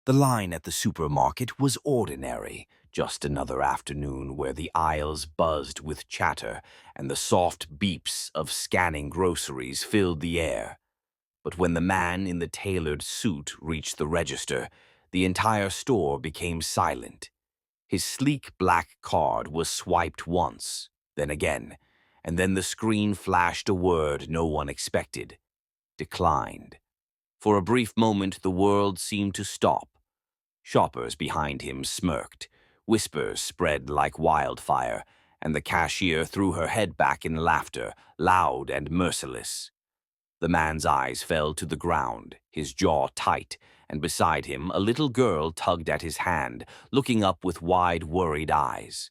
The line at the supermarket was ordinary, just another afternoon where the aisles buzzed with chatter and the soft beeps of scanning groceries filled the air. But when the man in the tailored suit reached the register, the entire store became silent. His sleek black card was swiped once, then again, and then the screen flashed a word no one expected: declined. For a brief moment, the world seemed to stop. Shoppers behind him smirked. Whispers spread like wildfire, and the cashier threw her head back in laughter, loud and merciless. The man's eyes fell to the ground, his jaw tight, and beside him a little girl tugged at his hand, looking up with wide, worried eyes.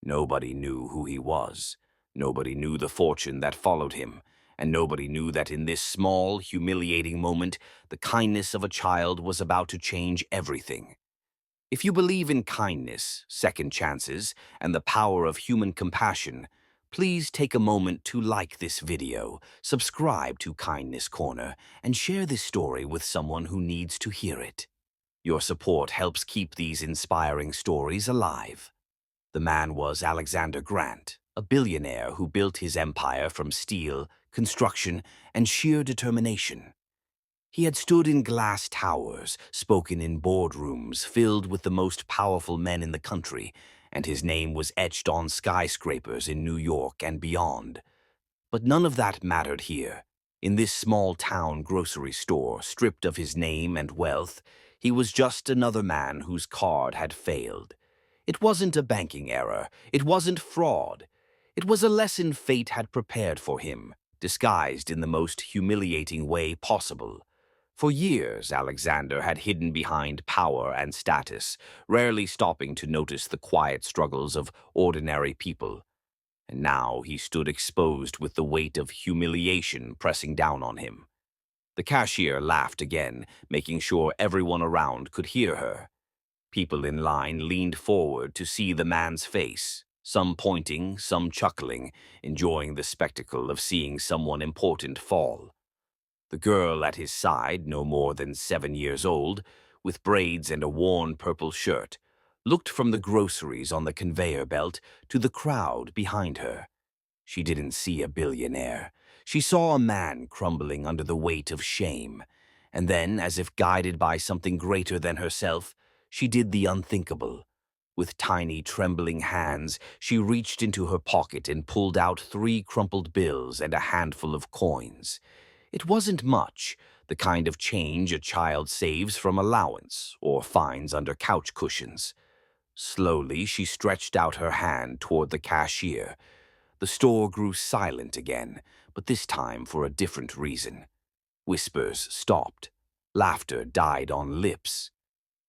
Nobody knew who he was. Nobody knew the fortune that followed him, and nobody knew that in this small, humiliating moment, the kindness of a child was about to change everything. If you believe in kindness, second chances, and the power of human compassion, please take a moment to like this video, subscribe to Kindness Corner, and share this story with someone who needs to hear it. Your support helps keep these inspiring stories alive. The man was Alexander Grant, a billionaire who built his empire from steel, construction, and sheer determination. He had stood in glass towers, spoken in boardrooms filled with the most powerful men in the country, and his name was etched on skyscrapers in New York and beyond. But none of that mattered here. In this small-town grocery store, stripped of his name and wealth, he was just another man whose card had failed. It wasn't a banking error. It wasn't fraud. It was a lesson fate had prepared for him, disguised in the most humiliating way possible. For years, Alexander had hidden behind power and status, rarely stopping to notice the quiet struggles of ordinary people. And now he stood exposed with the weight of humiliation pressing down on him. The cashier laughed again, making sure everyone around could hear her. People in line leaned forward to see the man's face, some pointing, some chuckling, enjoying the spectacle of seeing someone important fall. The girl at his side, no more than 7 years old, with braids and a worn purple shirt, looked from the groceries on the conveyor belt to the crowd behind her. She didn't see a billionaire. She saw a man crumbling under the weight of shame. And then, as if guided by something greater than herself, she did the unthinkable. With tiny, trembling hands, she reached into her pocket and pulled out 3 crumpled bills and a handful of coins. It wasn't much, the kind of change a child saves from allowance or finds under couch cushions. Slowly, she stretched out her hand toward the cashier. The store grew silent again, but this time for a different reason. Whispers stopped. Laughter died on lips.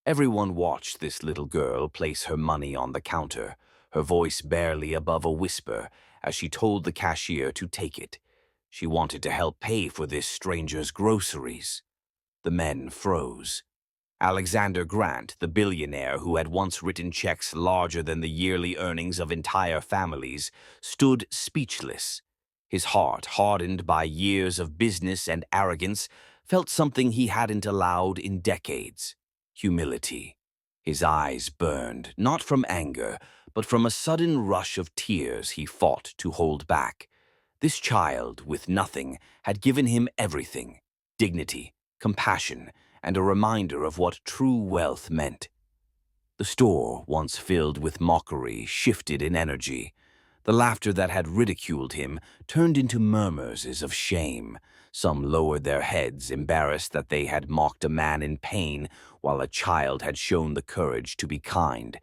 Everyone watched this little girl place her money on the counter, her voice barely above a whisper, as she told the cashier to take it. She wanted to help pay for this stranger's groceries. The men froze. Alexander Grant, the billionaire who had once written checks larger than the yearly earnings of entire families, stood speechless. His heart, hardened by years of business and arrogance, felt something he hadn't allowed in decades: humility. His eyes burned, not from anger, but from a sudden rush of tears he fought to hold back. This child, with nothing, had given him everything: dignity, compassion, and a reminder of what true wealth meant. The store, once filled with mockery, shifted in energy. The laughter that had ridiculed him turned into murmurs of shame. Some lowered their heads, embarrassed that they had mocked a man in pain, while a child had shown the courage to be kind.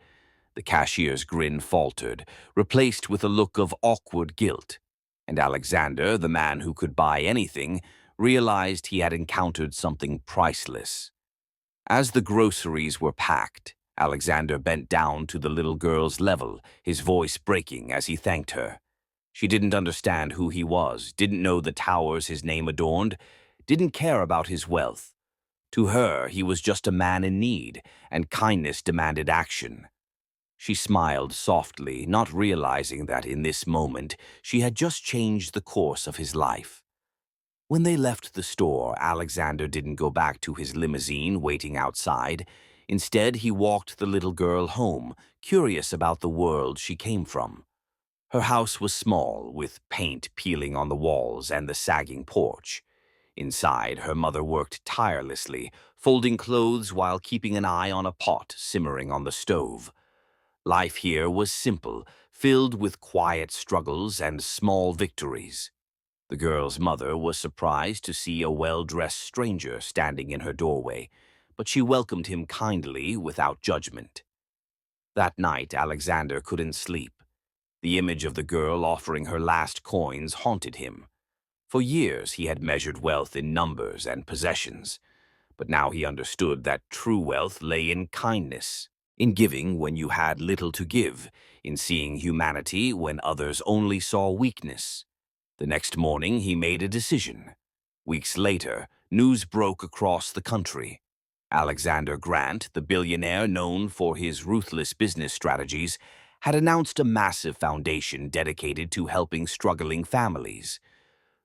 The cashier's grin faltered, replaced with a look of awkward guilt. And Alexander, the man who could buy anything, realized he had encountered something priceless. As the groceries were packed, Alexander bent down to the little girl's level, his voice breaking as he thanked her. She didn't understand who he was, didn't know the towers his name adorned, didn't care about his wealth. To her, he was just a man in need, and kindness demanded action. She smiled softly, not realizing that in this moment she had just changed the course of his life. When they left the store, Alexander didn't go back to his limousine waiting outside. Instead, he walked the little girl home, curious about the world she came from. Her house was small, with paint peeling on the walls and the sagging porch. Inside, her mother worked tirelessly, folding clothes while keeping an eye on a pot simmering on the stove. Life here was simple, filled with quiet struggles and small victories. The girl's mother was surprised to see a well-dressed stranger standing in her doorway, but she welcomed him kindly without judgment. That night, Alexander couldn't sleep. The image of the girl offering her last coins haunted him. For years, he had measured wealth in numbers and possessions, but now he understood that true wealth lay in kindness, in giving when you had little to give, in seeing humanity when others only saw weakness. The next morning, he made a decision. Weeks later, news broke across the country. Alexander Grant, the billionaire known for his ruthless business strategies, had announced a massive foundation dedicated to helping struggling families.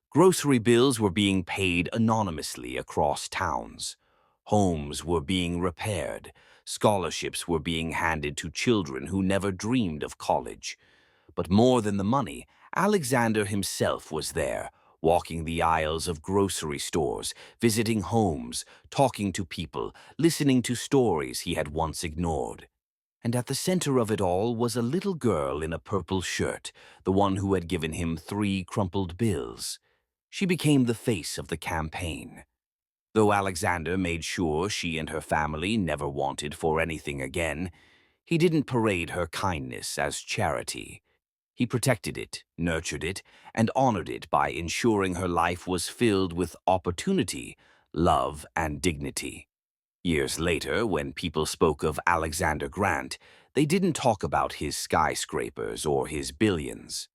Grocery bills were being paid anonymously across towns. Homes were being repaired. Scholarships were being handed to children who never dreamed of college. But more than the money, Alexander himself was there, walking the aisles of grocery stores, visiting homes, talking to people, listening to stories he had once ignored. And at the center of it all was a little girl in a purple shirt, the one who had given him 3 crumpled bills. She became the face of the campaign. Though Alexander made sure she and her family never wanted for anything again, he didn't parade her kindness as charity. He protected it, nurtured it, and honored it by ensuring her life was filled with opportunity, love, and dignity. Years later, when people spoke of Alexander Grant, they didn't talk about his skyscrapers or his billions.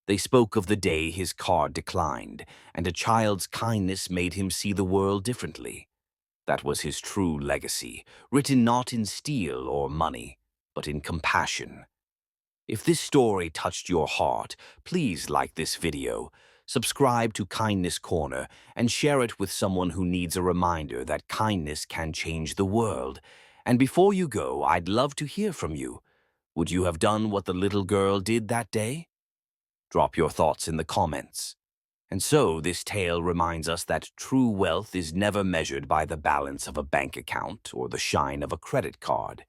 They spoke of the day his car declined, and a child's kindness made him see the world differently. That was his true legacy, written not in steel or money, but in compassion. If this story touched your heart, please like this video, subscribe to Kindness Corner, and share it with someone who needs a reminder that kindness can change the world. And before you go, I'd love to hear from you. Would you have done what the little girl did that day? Drop your thoughts in the comments. And so, this tale reminds us that true wealth is never measured by the balance of a bank account or the shine of a credit card.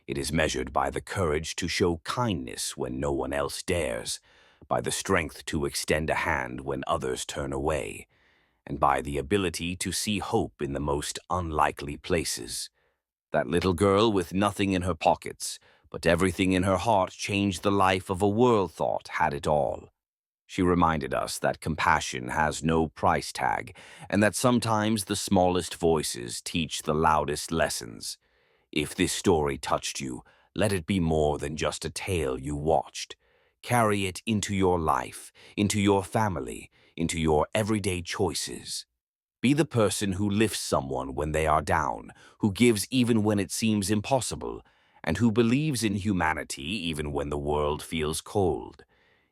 It is measured by the courage to show kindness when no one else dares, by the strength to extend a hand when others turn away, and by the ability to see hope in the most unlikely places. That little girl with nothing in her pockets, but everything in her heart changed the life of a world thought had it all. She reminded us that compassion has no price tag, and that sometimes the smallest voices teach the loudest lessons. If this story touched you, let it be more than just a tale you watched. Carry it into your life, into your family, into your everyday choices. Be the person who lifts someone when they are down, who gives even when it seems impossible, and who believes in humanity even when the world feels cold.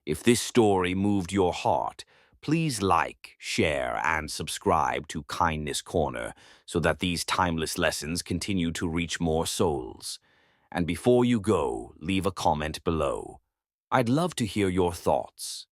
If this story moved your heart, please like, share, and subscribe to Kindness Corner so that these timeless lessons continue to reach more souls. And before you go, leave a comment below. I'd love to hear your thoughts.